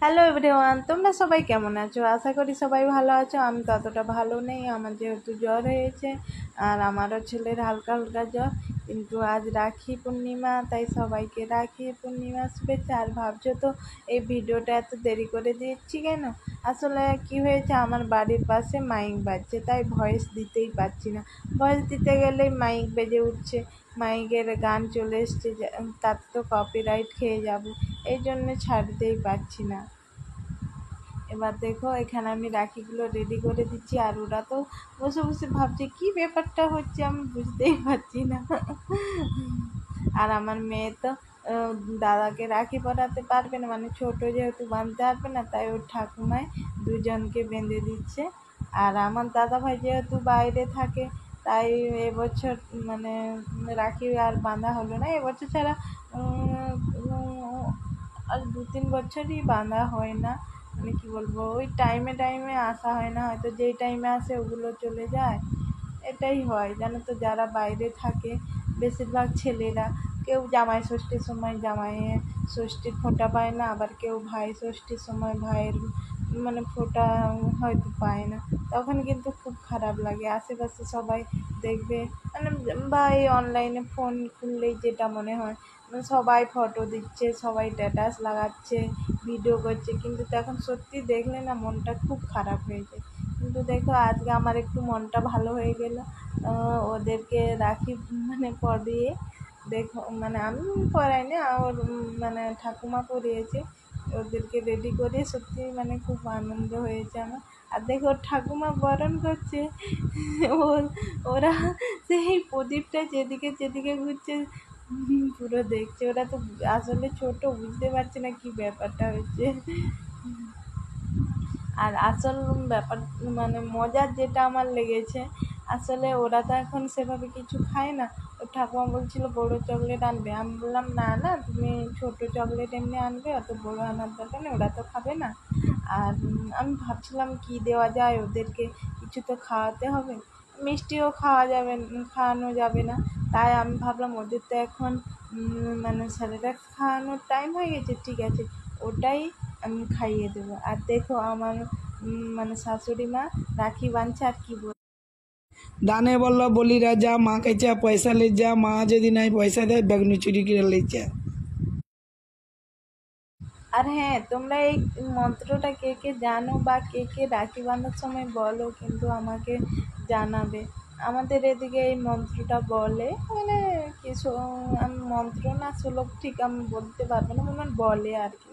Hello everyone, তোমরা সবাই কেমন আছো? আশা করি সবাই ভালো আছো। আমি ততটা ভালো নেই, আমার যেহেতু জ্বর হয়েছে আর আমারও ছেলের হালকা হালকা জ্বর। কিন্তু আজ রাখি পূর্ণিমা, তাই সবাইকে রাখি পূর্ণিমা শুভেচ্ছা। আর ভাবছো তো এই ভিডিওটা এত দেরি করে দিচ্ছি কেন? আসলে কি হয়েছে, আমার বাড়ির পাশে মাইক বাজছে, তাই ভয়েস দিতেই পারছি না। ভয়েস দিতে গেলেই মাইক বেজে উঠছে, মাইকের গান চলে এসছে, তাতে তো কপিরাইট খেয়ে যাব, এই জন্য ছাড়তেই পারছি না। এবার দেখো এখানে আমি রাখিগুলো রেডি করে দিচ্ছি, আর ওরা তো বসে বসে ভাবছে কি ব্যাপারটা হচ্ছে, আমি বুঝতেই পারছি না। আর আমার মেয়ে তো দাদাকে রাখি পরাতে পারবে না, মানে ছোট যেহেতু বাঁধতে পারবে না, তাই ওর ঠাকুমায় দুজনকে বেঁধে দিচ্ছে। আর আমার দাদা ভাই যেহেতু বাইরে থাকে, তাই এবছর মানে রাখি আর বাঁধা হলো না। এবছর ছাড়া আর 2-3 বছরই বাঁধা হয় না। মানে কি বলবো, ওই টাইমে টাইমে আসা হয় না, হয়তো যেই টাইমে আসে ওগুলো চলে যায়, এটাই হয় জানো তো। যারা বাইরে থাকে বেশিরভাগ ছেলেরা, কেউ জামাই ষষ্ঠীর সময় জামাইয়ের ষষ্ঠীর ফোঁটা পায় না, আবার কেউ ভাই ষষ্ঠীর সময় ভাইয়ের মানে ফোঁটা হয়তো পায় না। তখন কিন্তু খুব খারাপ লাগে। আশেপাশে সবাই দেখবে মানে, বা এই অনলাইনে ফোন খুললেই যেটা মনে হয়, সবাই ফটো দিচ্ছে, সবাই স্ট্যাটাস লাগাচ্ছে, ভিডিও করছে, কিন্তু তখন সত্যি দেখলে না মনটা খুব খারাপ হয়ে যায়। কিন্তু দেখো আজকে আমার একটু মনটা ভালো হয়ে গেল, ওদেরকে রাখি মানে পরিয়ে। দেখো মানে আমি পরাইনি, ওর মানে ঠাকুমা পরিয়েছে, ওদেরকে রেডি করে। সত্যি মানে খুব আনন্দ হয়েছে আমার। আর দেখো ওর ঠাকুমা বরণ করছে, ওরা সেই প্রদীপটা যেদিকে যেদিকে ঘুরছে পুরো দেখছে। ওরা তো আসলে ছোট, বুঝতে পারছে না কি ব্যাপারটা হচ্ছে। আর আসল ব্যাপার মানে মজার যেটা আমার লেগেছে, আসলে ওরা তো এখন সেভাবে কিছু খায় না। ওর ঠাকুমা বলছিল বড় চকলেট আনবে, আমি বললাম না না, তুমি ছোট চকলেট এমনি আনবে, অত বড় আনার দরকার নেই, ওরা তো খাবে না। আর আমি ভাবছিলাম কি দেওয়া যায় ওদেরকে, কিছু তো খাওয়াতে হবে, মিষ্টিও খাওয়ানো যাবে না। তাই আমি ভাবলাম ওদের তো এখন মানে স্যালাড খাওয়ানোর টাইম হয়ে গেছে, ঠিক আছে ওটাই আমি খাইয়ে দেবো। আর দেখো আমার মানে শাশুড়ি মা রাখি বাঁধছে, আর কি বল, দানে বলল বলি রাজা মা কেছে পয়সা লে যা, মা যদি নাই পয়সা দেয় বেগনি চুরি করে লেছে। আর হ্যাঁ, তোমরা এই মন্ত্রটা কে কে জানো বা কে কে রাখি বাঁধার সময় বলো, কিন্তু আমাকে জানাবে। আমাদের এদিকে এই মন্ত্রটা বলে, মানে কিছু আমি মন্ত্র না শ্লোক ঠিক আমি বলতে পারবো না, মানে বলে আর কি।